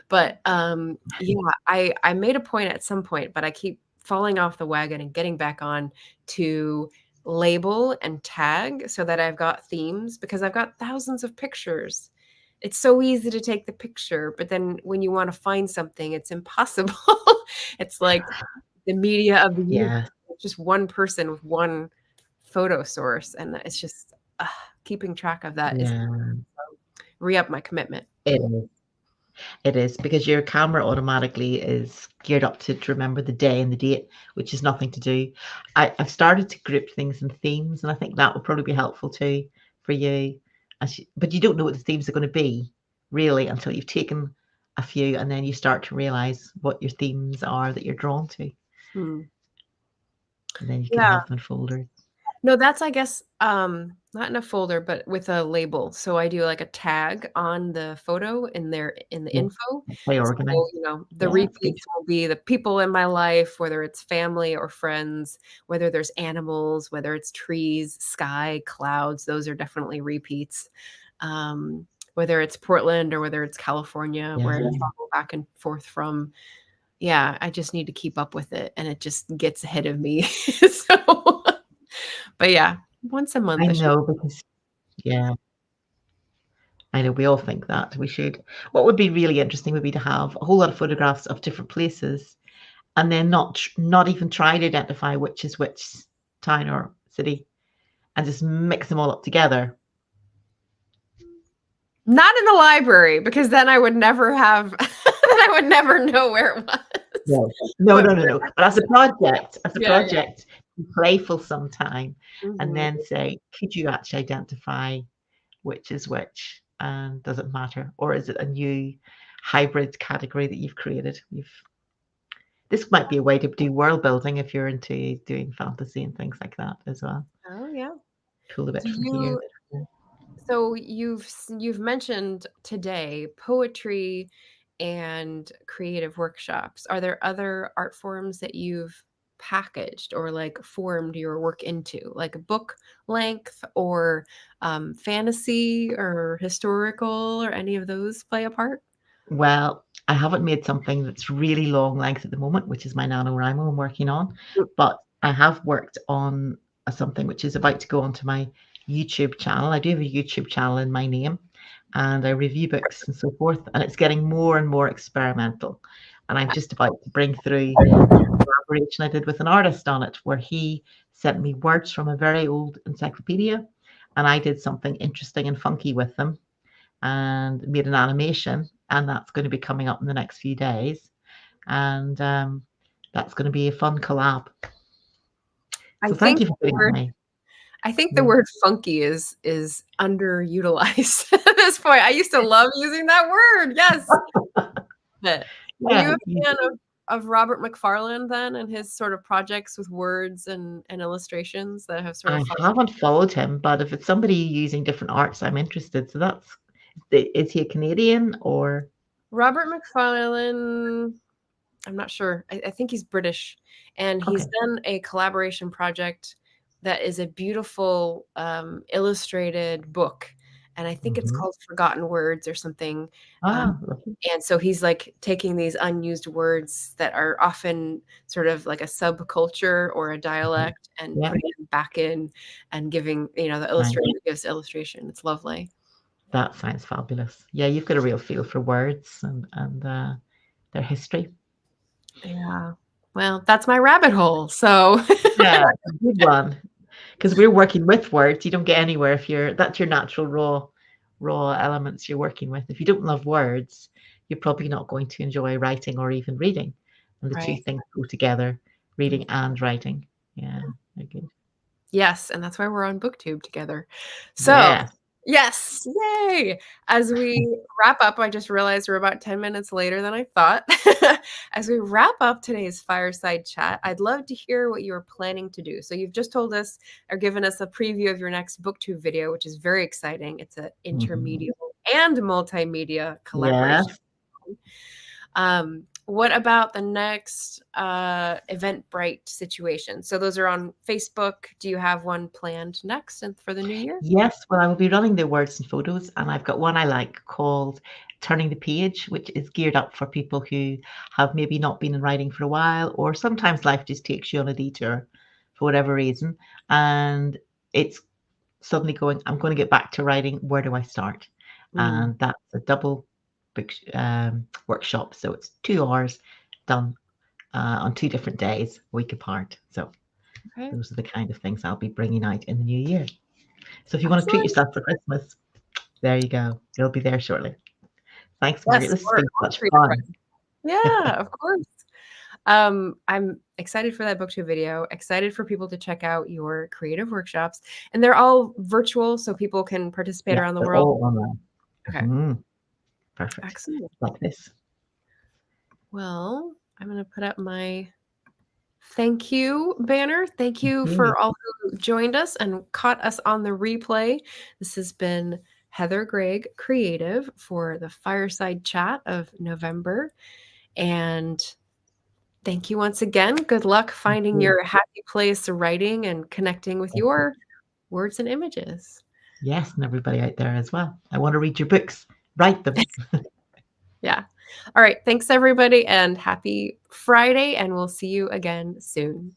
But, yeah, I made a point at some point, but I keep falling off the wagon and getting back on to label and tag so that I've got themes because I've got thousands of pictures. It's so easy to take the picture, but then when you wanna find something, it's impossible. It's like the media of the universe, Yeah, just one person with one photo source, and it's just, keeping track of that is yeah, re-up my commitment. it is. It is because your camera automatically is geared up to remember the day and the date, which is nothing to do. I've started to group things in themes, and I think that will probably be helpful too for you. But you don't know what the themes are going to be really until you've taken a few, and then you start to realize what your themes are that you're drawn to, Hmm. and then you can Yeah. have them in folders. No, that's, I guess, not in a folder, but with a label. So I do like a tag on the photo in the Yeah, info. that's how you So, organize. the Yeah, that's good. repeats will be the people in my life, whether it's family or friends, whether there's animals, whether it's trees, sky, clouds, those are definitely repeats. Whether it's Portland or whether it's California, Yeah, where I travel back and forth from. Yeah, I just need to keep up with it, and it just gets ahead of me. So but yeah, once a month I I should. know because yeah. I know we all think that we should. What would be really interesting would be to have a whole lot of photographs of different places, and then not even try to identify which is which town or city, and just mix them all up together. Not in the library because then I would never have then I would never know where it was. No, no, But no, no, no. But as a yeah, yeah. project, be playful sometime, and Mhm. then say, could you actually identify which is which, and does it matter, or is it a new hybrid category that you've created? This might be a way to do world building if you're into doing fantasy and things like that as well. Oh, yeah. Pull a bit Do from here. you so you've mentioned today poetry and creative workshops. Are there other art forms that you've packaged or like formed your work into? Like book length or fantasy or historical, or any of those play a part? Well, I haven't made something that's really long length at the moment, which is my NaNoWriMo I'm working on, Mm. but I have worked on something which is about to go onto my YouTube channel. I do have a YouTube channel in my name, and I review books and so forth, and it's getting more and more experimental. And I'm just about to bring through a collaboration I did with an artist on it, where he sent me words from a very old encyclopedia, and I did something interesting and funky with them and made an animation, and that's going to be coming up in the next few days. And that's going to be a fun collab. I So thank think you for putting the it word, me. I think the Yeah. word funky is underutilized at this point. I used to love using that word. Yes. But are you Yeah, a fan of Robert McFarlane then, and his sort of projects with words and illustrations that have sort of I followed? haven't followed him, but if it's somebody using different arts, I'm interested. So that's, is he a Canadian or? Robert McFarlane, I'm not sure. I think he's British, and he's Okay. done a collaboration project that is a beautiful illustrated book, and I think it's Hmm. called Forgotten Words or something. Um, Ah, lovely. and so he's like taking these unused words that are often sort of like a subculture or a Mhm. dialect and Yeah, putting them back in and giving, the nice. illustrator gives illustration. It's lovely. That sounds fabulous. Yeah, you've got a real feel for words and their history. Yeah. Well, that's my rabbit hole. So Yeah, a good one. Because we're working with words, you don't get anywhere if that's your natural raw elements you're working with. If you don't love words, you're probably not going to enjoy writing or even reading. And the two right. things go together, Mm. reading and writing. Yeah, they're good. Yes, and that's why we're on Booktube together. So, Yeah. yes, yay! As we wrap up, I just realized we're about 10 minutes later than I thought. As we wrap up today's fireside chat, I'd love to hear what you're planning to do. So you've just told us or given us a preview of your next Booktube video, which is very exciting. It's an Mhm. intermediate and multimedia collaboration. Yes. What about the next Eventbrite situation? So those are on Facebook. Do you have one planned next and for the new year? Yes, well, I will be running the words and photos, and I've got one I like called Turning the Page, which is geared up for people who have maybe not been in writing for a while, or sometimes life just takes you on a detour for whatever reason. And it's suddenly going, I'm going to get back to writing. Where do I start? Mm, And that's a double book workshop. So it's 2 hours done on 2 different days, a week apart. So okay. those are the kind of things I'll be bringing out in the new year. So if you want to treat Excellent. yourself for Christmas, there you go. It'll be there shortly. Thanks, Margaret. Yes, This has or been such treat a fun. friend. Yeah, of course. I'm excited for that Booktube video, excited for people to check out your creative workshops. And they're all virtual, so people can participate Yeah, around the they're world. all online. Okay, Mhm. Perfect. excellent. Like this. Well, I'm going to put up my thank you banner. Thank you Yeah. for all who joined us and caught us on the replay. This has been Heather Gregg Creative for the Fireside Chat of November. And thank you once again. Good luck finding Yeah. your happy place writing and connecting with your words and images. Yes, and everybody out there as well. I want to read your books. Write them. Yeah. All right. Thanks, everybody, and happy Friday. And we'll see you again soon.